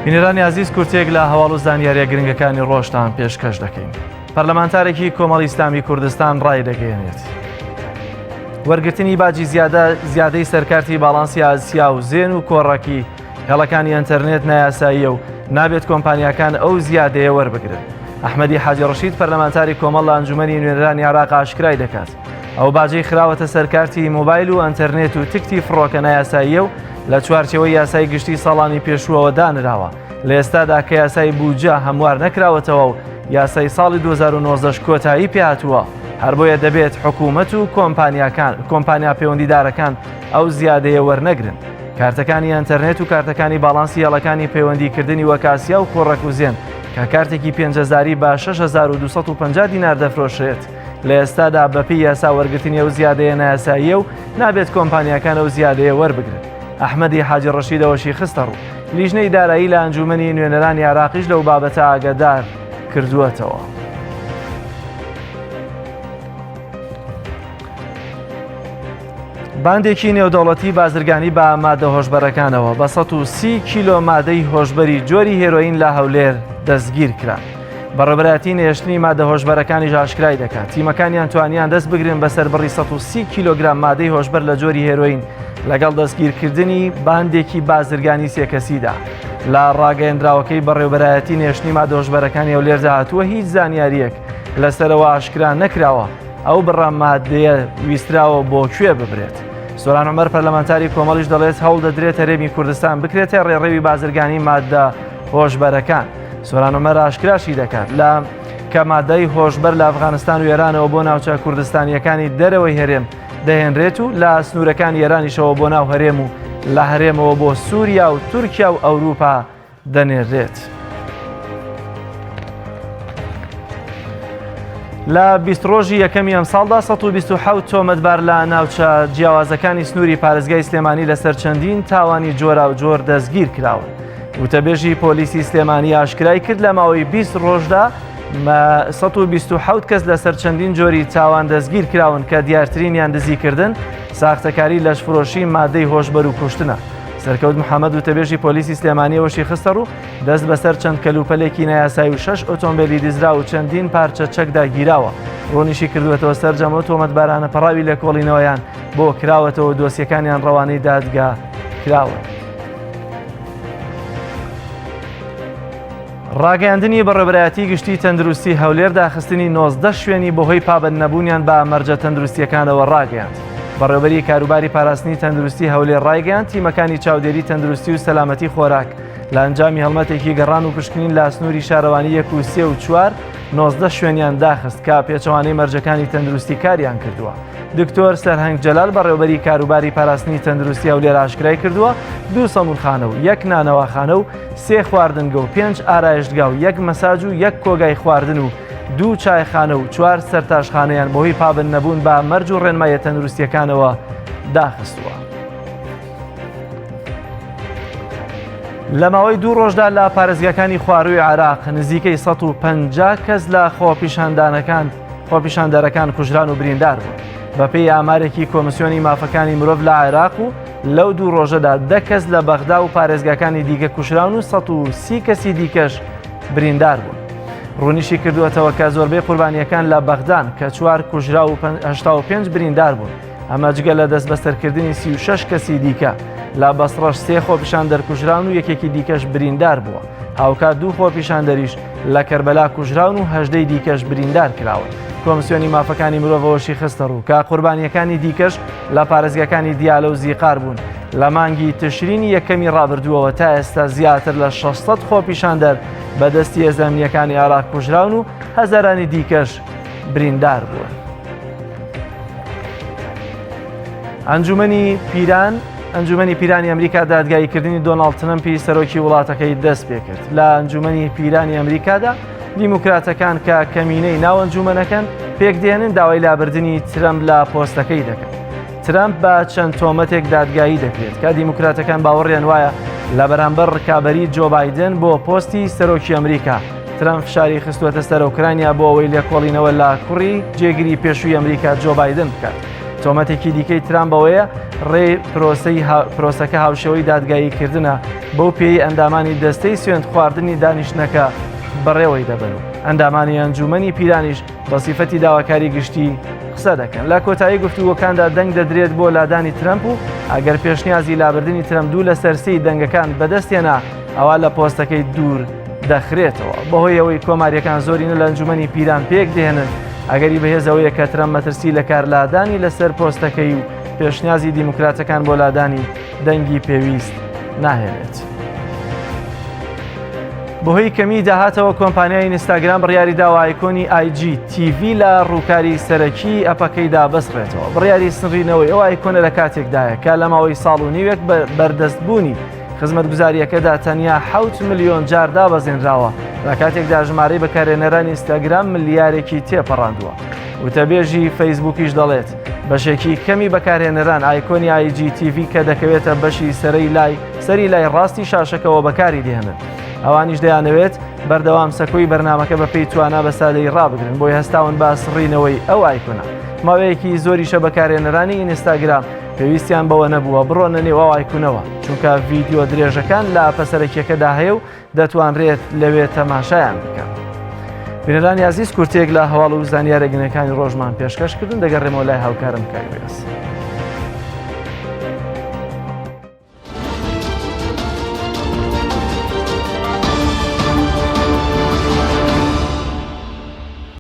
بینەرانی عزیز کورتێک لە هەواڵ و زانیاریە گرنگەکانی ڕۆژتان پێشکەش دەکەین. پەرلەمانتارێکی کۆمەڵی ئیسلامی کوردستان ڕای دەگەیەنێت. وەرگرتنی باجی زیادەی سەرکارتی باڵانسی ئاسیا و زێن و کۆڕەکی هێڵەکانی ئینتەرنێت نایاساییە و نابێت کۆمپانیاکان ئەو زیادەیە وەربگرن. ئەحمەدی حاجی ڕەشید پەرلەمانتاری کۆمەڵ لە ئەنجومەنی نوێنەرانی عێراق ئاشکرای دەکات ئەو باجەی خراوەتە سەرکارتی مۆبایل و ئینتەرنێت و تکتی فڕۆکە نایاساییە و لە چوارچێوەی یاسای گشتی ساڵانی پێشووەوە دانراوە. لە ئێستادا کە یاسای بوجە هەموار نەکراوەتەوە و یاسای ساڵی 2019 کۆتایی پێهاتووە، هەر بۆیە دەبێت حکوومەت و کۆمپانیا پەیوەندیدارەکان ئەو زیادەیە وەرنەگرن. کارتەکانی ئینتەرنێت و کارتەکانی باڵانسی هێڵەکانی پەیوەندیکردنی وەک ئاسیا و کۆڕەک و زێن کە کارتێکی 5,000 بە 6,250 دینار دەفرۆشرێت، لە ئێستادا بەپی یاسا وەرگرتنی ئەو زیادەیە نایاساییە و نابێت کۆمپانیاکان ئەو زیادەیە وەربگرن. ئەحمەدی حاجی ڕەشیدەوەشی خستە ڕوو لیژنەی دارایی لە ئەنجومەنی نوێنەرانی عێراقیش لەو بابەتە ئاگادار کردووەتەوە. باندێکی نێودەوڵەتی بازرگانی بە مادە هۆشبەرەکانەوە بە 130 کیلۆ مادەی هۆشبەری جۆری هێرۆین لە هەولێر دەستگیر کرا. بەڕێبەتی نێشتنی مادە هۆشبەرەکانی ئاشکرای دەکات تیمەکانیان توانیان دەست بگرن بەسەر بڕی 130 کیلۆگرام مادەی هۆشبەر لە جۆری هێرۆین لەگەڵ دەستگیرکردنی باندێکی بازرگانی سێکەسیدا. لە ڕاگەیەندراوەکەی بەڕێوەبەرایەتی نێشتنی مادە هۆشبەرەکانی هەولێر داهاتووە هیچ زانیاریەک لەسەرەوە ئاشکرا نەکراوە ئەو بڕە مادەیە ویستراوە بۆ کوێ ببرێت. سۆران عومەر پەرلەمانتاری کۆمەڵیش دەڵێت هەوڵ دەدرێت هەرێمی کوردستان بکرێتە ڕێڕەوی بازرگانی مادە هۆشبەرەکان. سۆران عومەر ئاشکراشی دەکات لە کە مادەی هۆشبەر لە ئەفغانستان و ئێرانەوە بۆ ناوچە کوردستانیەکانی دەرەوەی هەرێم دەهێنرێت و لە سنوورەکانی ئێرانیشەوە بۆ ناو هەرێم و لە هەرێمەوە بۆ سووریا و تورکیا و ئەوروپا دەنێرێت. لە 20 ڕۆژی یەکەمی ئەم ساڵدا 127 تۆمەتبار لە ناوچە جیاوازەکانی سنووری پارێزگای سلێمانی لەسەر چەندین تاوانی جۆرا و جۆر دەستگیر کراون. وتەبێژی پۆلیسی سلێمانی ئاشکرای کرد لە ماوەی 20 ڕۆژدا 127 کەس لەسەر چەندین جۆری تاوان دەستگیر کراون کە دیارترینیان دزیکردن، ساختەکاری لەشفرۆشی مادەی هۆشبەر و کوشتنە. سەرکەوت محەممەد وتەبێژی پۆلیسی سلێمانیەوەشی خستە ڕوو دەست بەسەر چەند کەلوپەلێکی نایاسایی و 6 ئۆتۆمبیلی دزرا و چەندین پارچە چەکدا گیراوە. ڕۆنیشی کردوێتەوە سەرجەمە تۆمەتبارانە پەڕاوی لە کۆڵینەوەیان بۆ کراوەتەوە دۆسیەکانیان ڕەوانەی دادگا کراوە. ڕاگەیاندنی بەڕێبەرایەتی گشتی تەندروستی هەولێر داخستنی 19 شوێنی بەهۆی پابەند نەبوونیان بە مەرجە تەندروستیەکانەوە ڕاگەیاند. بەڕێوەبەری کاروباری پاراستنی تەندروستی هەولێر ڕایگەیاند تیمەکانی چاودێری تەندروستی و سەلامەتی خۆراک لە ئەنجامی هەڵمەتێکی گەڕان و پشکنین لە سنووری شارەوانی 1 و 3 و 4 19 شوێنیان داخست کە پێچەوانەی مەرجەکانی تەندروستی کاریان کردووە. دکتۆر سەرهەنگ جەلال بەڕێوەبەری کاروباری پاراستنی تەندروستی هەولێر ئاشکرای کردووە 2 سەمونخانە و 1 نانەواخانە و 3 خواردنگە و 5 ئارایشتگا و 1 مەساج و 1 کۆگای خواردن و 2 چایخانە و 4 سەرتاشخانەیان بەهۆی پابەند نەبوون بە مەرج و ڕێنمایە تەندروستیەکانەوە داخستووە. لە ماوەی 2 ڕۆژدا لە پارێزگاکانی خوارووی عێراق نزیکەی 150 کەس لە خۆپیشاندەرەکان کوژران و بریندار بوون. بەپێی ئامارێکی کۆمسیۆنی مافەکانی مرۆڤ لە عێراق و لەو 2 ڕۆژەدا 10 کەس لە بەغدا و پارێزگاکانی دیکە کوژران و 130 کەسی دیکەش بریندار بوون. ڕوونیشی کردووەتەوە کە زۆربەی قوربانیەکان لە بەغدان کە 4 کوژرا و 85 بریندار بوون. ئەمە جگە لە دەست بەسەرکردنی 36 کەسی دیکە. لە بەسڕەش 3 خۆپیشاندەر کوژران و یەکێکی دیکەش بریندار بووە. هاوکات 2 خۆپیشاندەریش لە کەربەلا کوژراون و 18 دیکەش بریندار کراون. کۆمسیۆنی مافەکانی مرۆڤەوەشی خستە ڕوو کە قوربانیەکانی دیکەش لە پارێزگاکانی دیالە و زیقار بوون. لە مانگی تشرینی یەکەمی ڕابردووەوە تا ئێستا زیاتر لە 600 خۆپیشاندەر بەدەستی هێزانیەکانی عێراق کوژراون و هەزارانی دیکەش بریندار بوون. ئەنجومەنی پیرانی ئەمریکا دادگاییکردنی دۆناڵد ترەمپی سەرۆکی وڵاتەکەی دەست پێ کرد. لە ئەنجومەنی پیرانی ئەمریکادا دیموکراتەکان کە کەمینەی ناو ئەنجومەنەکەن پێکدێنن داوای لابردنی ترەمپ لە پۆستەکەی دەکەن. ترەمپ بە چەند تۆمەتێک دادگایی دەکرێت کە دیموکراتەکان باوەڕیان وایە لە بەرامبەر ڕکابەری جۆ بایدن بۆ پۆستی سەرۆکی ئەمریکا. ترەمپ فشاری خستووەتە سەر ئوکرانیا بۆ ئەوەی لێکۆڵینەوە لە کوڕی جێگیری پێشووی ئەمریکا جۆ بایدن بکات. تۆمەتێکی دیکەی ترامپ بەوەیە ڕێ پرۆسەکە هاوشێوەی دادگاییکردنە بەو پێی ئەندامانی دەستەی سوێند خواردنی دانیشتنەکە بەڕێوەی دەبن و ئەندامانی ئەنجومەنی پیرانیش بە سیفەتی داواکاری گشتی قسە دەکەن. لە کۆتایی گفتوگۆکاندا دەنگ دەدرێت بۆ لادانی ترامپ و ئەگەر پێشنیازی لابردنی ترامپ دوو لە سەرسەی دەنگەکان بەدەستێنا ئەوە لە پۆستەکەی دوور دەخرێتەوە. بەهۆی ئەوەی کۆماریەکان زۆرینە لە ئەنجومەنی پیران پێک دێنن ئەگەری بەهێزەوەیە کە ترامپ مەترسی لە کارلادانی لەسەر پۆستەکەی و پێشنیازی دیموکراتەکان بۆ لادانی دەنگی پێویست ناهێنێت. بەهۆی کەمی داهاتەوە کۆمپانیای ئینستاگرام بڕیاری داوە ئایکۆنی IGTV لە ڕووکاری سەرەکی ئەپەکەیدا بەسڕێتەوە. بڕیاری سنڕینەوەی ئەو ئایکۆنە لە کاتێکدایە کە لە ماوەی ساڵ و نیوێک بەردەستبوونی خزمەتگوزاریەکەدا تەنیا 7 ملیۆن جار دابەزێنراوە لە کاتێکدا ژمارەی بەکارهێنەرانی ئینستاگرام ملیارێکی تێپەڕاندووە. وتەبێژی فەیسبووکیش دەڵێت بەشێکی کەمی بەکارهێنەران ئایکۆنی IGTV کە دەکەوێتە بەشی سەری لای ڕاستی شاشەکەەوە بەکاری دێنن. ئەوانیش دەیانەوێت بەردەوام سەکۆی بەرنامەکە بە پێی توانە بە سادەی ڕابگرن بۆی هەستاون با سڕینەوەی ئەو ئایکۆنە. ماوەیەکی زۆریشە بەکارهێنەرانی ئینستاگرام پێویستیان بەوە نەبووە بڕۆنە نێو ئەو ئایکۆنەوە چونکە ڤیدیۆ درێژەکان لە پەسەرەکیەکەدا هەیە و دەتوانرێت لەوێ تەماشایان بکەن. بینەرانی عزیز کورتێک لە هەواڵ و زانیارە گرنگەکانی ڕۆژمان پێشکەشکردن دەگەڕێمەوە لای هاوکارم کاک بێس.